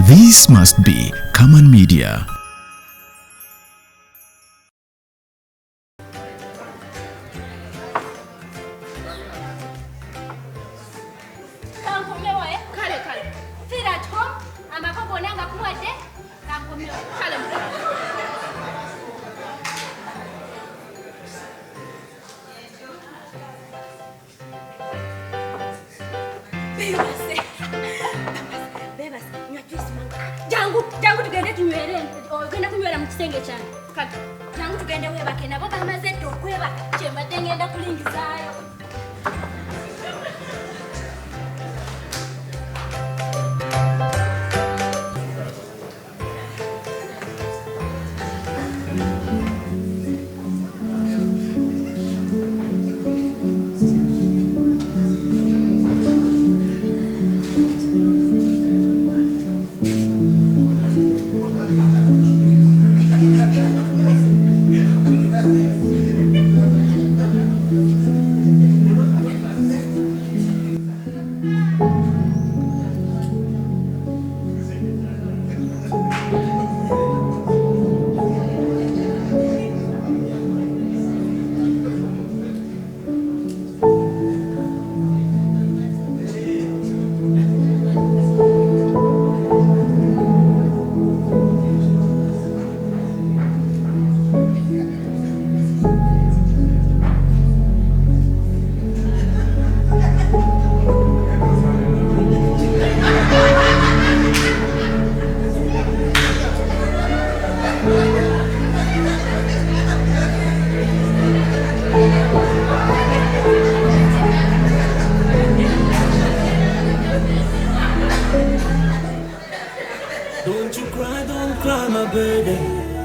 This must be Common Media. Jangu tugende tunywere ogenda kunywera mu kisenge kyange kati jangu tugende webake nabo bamaze okweba kyembadde ngenda kulingizaayo.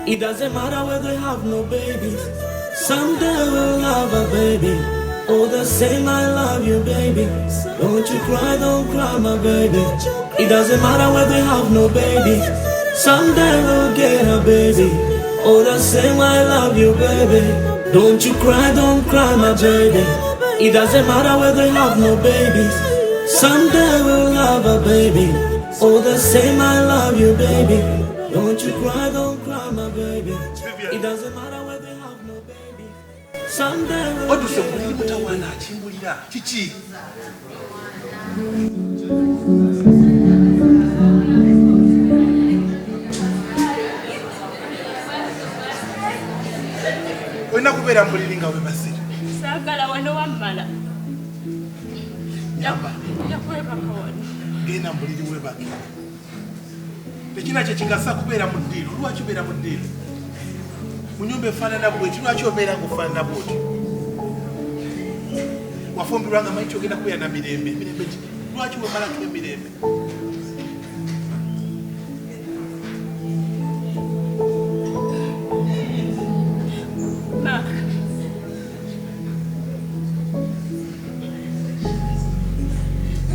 It doesn't matter whether they have no babies. Someday we'll have a baby. Oh, the same I love you, baby. Don't you cry, my baby. It doesn't matter whether they have no babies. Someday we'll get a baby. Oh, the same I love you, baby. Don't you cry, my baby. It doesn't matter whether they have no babies. Someday we'll have a baby. Oh, the same I love you, baby. Don't you cry, my baby. It doesn't matter whether they have no baby. Someday we'll What do you mutawana chimbulira chichi? Wena kubera mbuliringa we basiri. Sagala wano wamala. Nyamba. Yakweba kawani. Gena mbuliri we baki. Tekina kye kigasa kubeera mu ddiiro. Lwaki obeera mu ddiiro? Mu nyumba efaanana bw'eti lwaki obeera ng'ofaanana bw'oti? Wafumbirwa nga manyi ogenda kubeera na mirembe. Mirembe ki? Lwaki wemalako emirembe?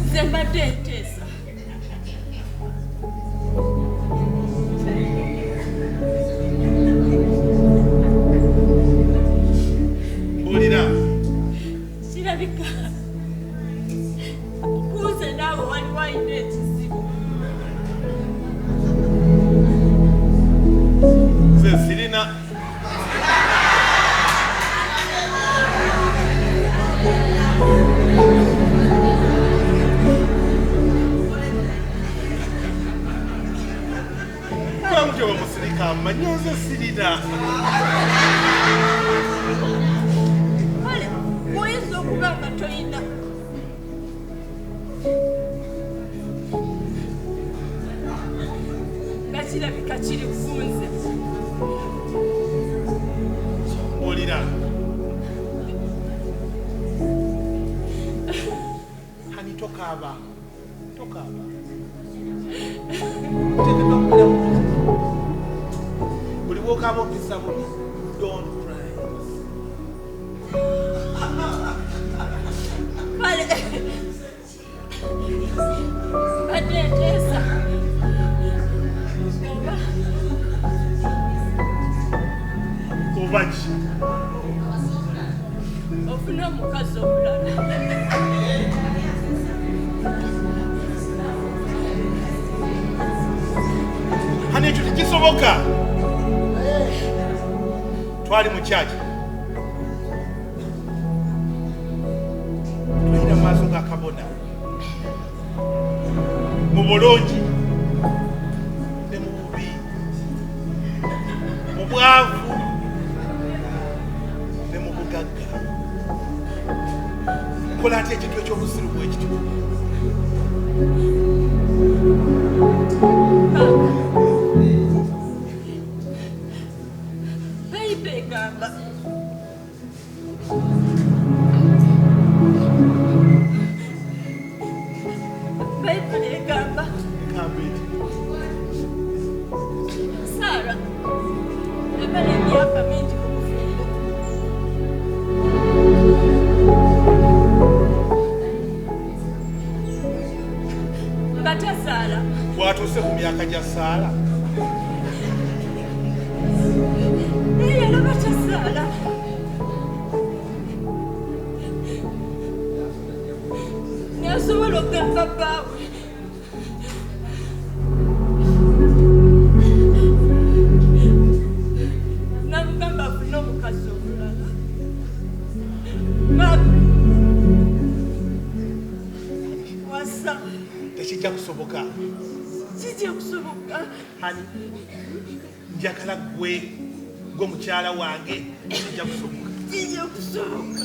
Nze mbadde nteesa. Sirabika kuuze naawe wali walina ekizibu. Nze sirina. Kwamuje wa musirika amanyi nze sirina. Oyinza okuba nga toyina. Nga kirabika kiri kunze. Olira. Hani tokaaba. Tokaaba. Buli bw'okaaba okisa bubi. Don't cry. Kale. Mbadde nteesa. Oba ki? Ofune omukazi omulala. Soboka. Twali mu church. Twina maaso ga kabona. Mu bulungi. Ne mu bubi. Mu bwavu. Ne mu bugagga. Kola ate ekintu ekyobusiru bwekityo. Watuse ku myaka gya Saala. Nasobola okugamba bbaawe. Namugamba afune omukazi omulala. Wasa. Tekijja kusoboka. Kijja kusoboka. Hani njagala gwe mukyala wange. Kijja kusoboka. Kijja kusoboka.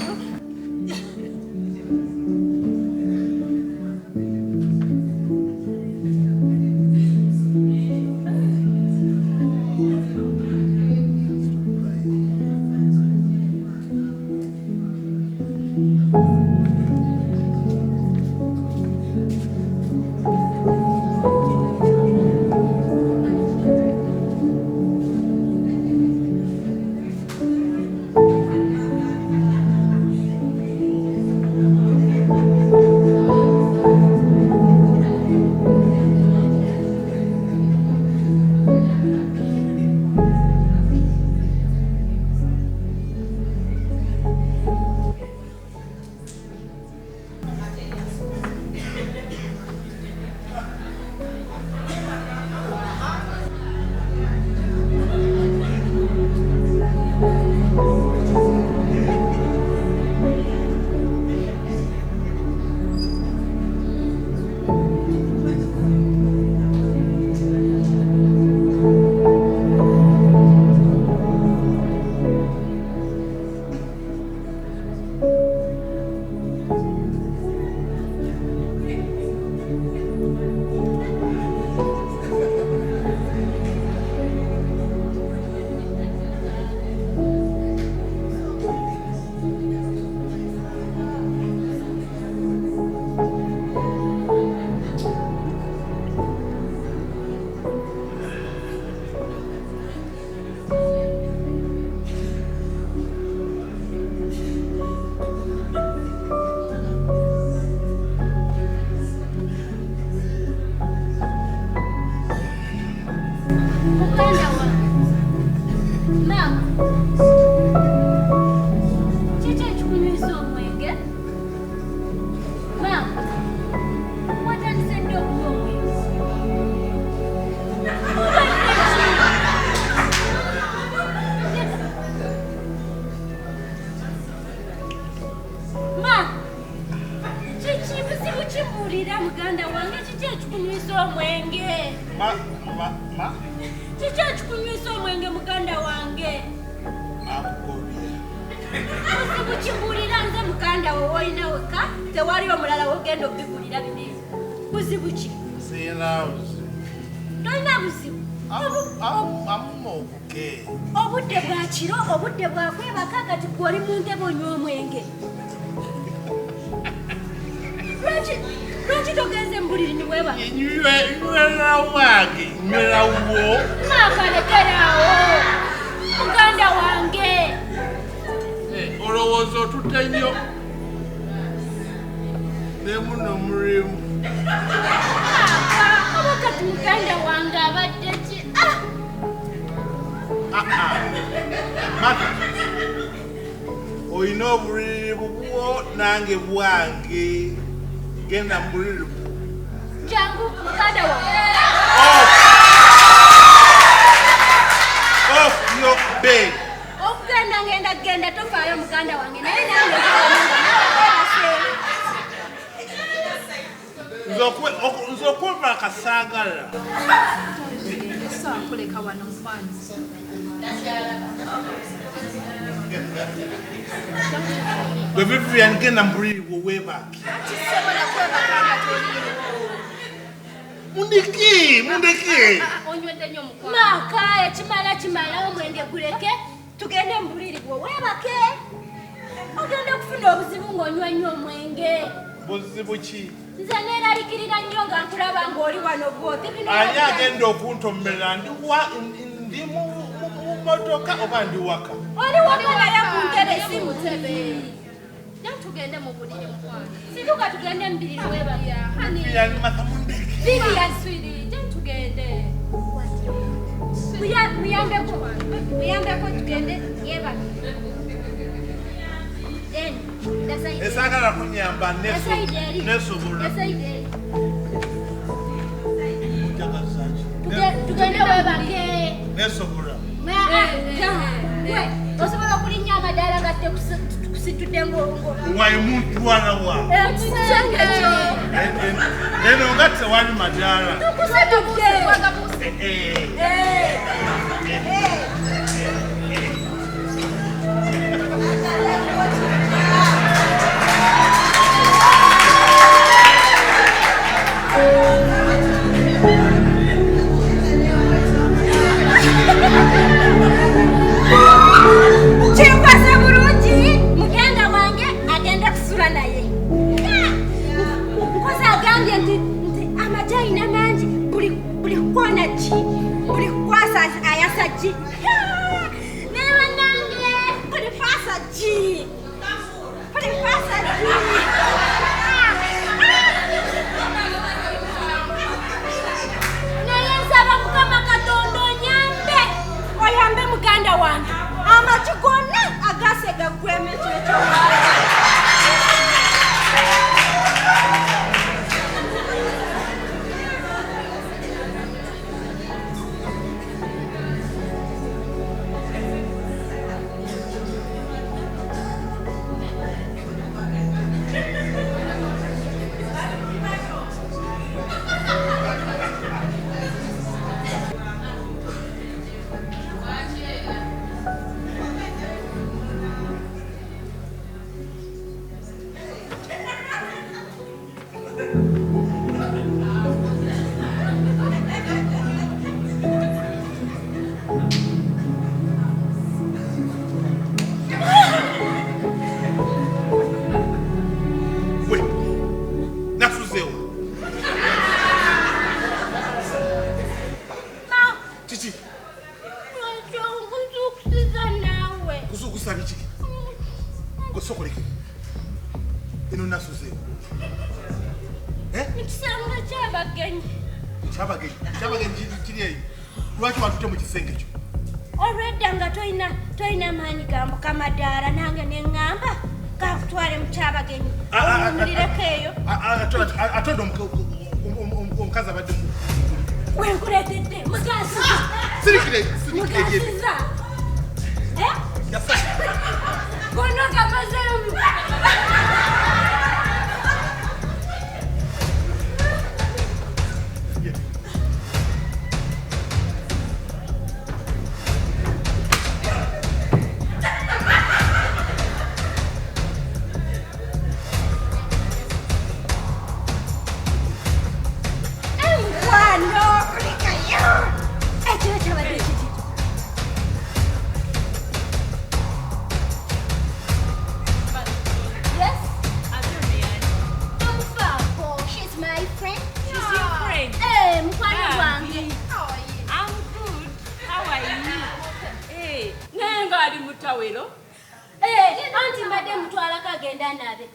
Obudde bwakwebaka kati gwoli mu ntebe onywa omwenge. Lwaki togenze mbuliri ni weeba? Nywera wange, nywera wo. Makalekerawo. Muganda wange. Olowooza otutte nnyo. Ne muno mulimu. Oba kati muganda wange abadde ki? Mata, oyina obuliri bubwo nange bwange. Genda mu buliri. Jangu muganda wange. nzokuba kasagala kuleka wano mufano Vivian genda mbuliri bwewebaki mundiki onywedde nnyo mukwano maka ekimala omwenge guleke tugende mbuliri bwewebake ogenda okufuna obuzibu ng'onywa nnyo omwenge buzibu ki nze neeralikirira nnyo nga nkulaba ng'oli wano bwoti ani agenda okuntomerera ndi mu motoka oba ndi waka oli waka naye muntere si mutebe tugende mu buliri mukwano situka tugende mbiriri webake yani mata mundiki Vivian swiri tugende muyambeko tugende yebake esagala kunyamba nesobola tugende webake nesobola osobola okulinnya amadaala gatte kusitudde ngongo wayi muntwala wa eno nga tewali madaala Kimpasa bulungi mugenda wange agenda kusula naye nkozi agambye nti amajayina mangi buli kukona ki buli kukwasa ayasa ki naye banange buli kwasa ki naye nsaba mukama katonda oyambe muganda wange amaki gonna agase gaggwemu ekyo lwaki watute mu kisenge kyo olwedda nga toyina maanyi gambuka madaala nange neŋŋamba kakutwale mu kyabagenyi owumulireko eyo atonda omukazi abadde wenkuleetedde mugasiza gonna gamazeemu anti mbadde mutwalako agenda nabe.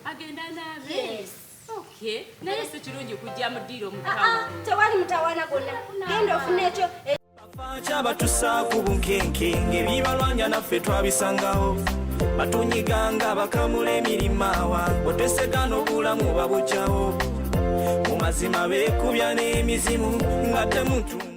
Yes. Okay. Naye si kirungi kujja mu ddiiro mutawa. Tewali mutawana gonna. Genda ofune ekyo. Chaba tusaku bunkenke ngebibalwanya naffe twabisangawo batunyiganga bakamula emirimawa otesegano obulamu babukyawo mu mazima beekubya n'emizimu nga temuntu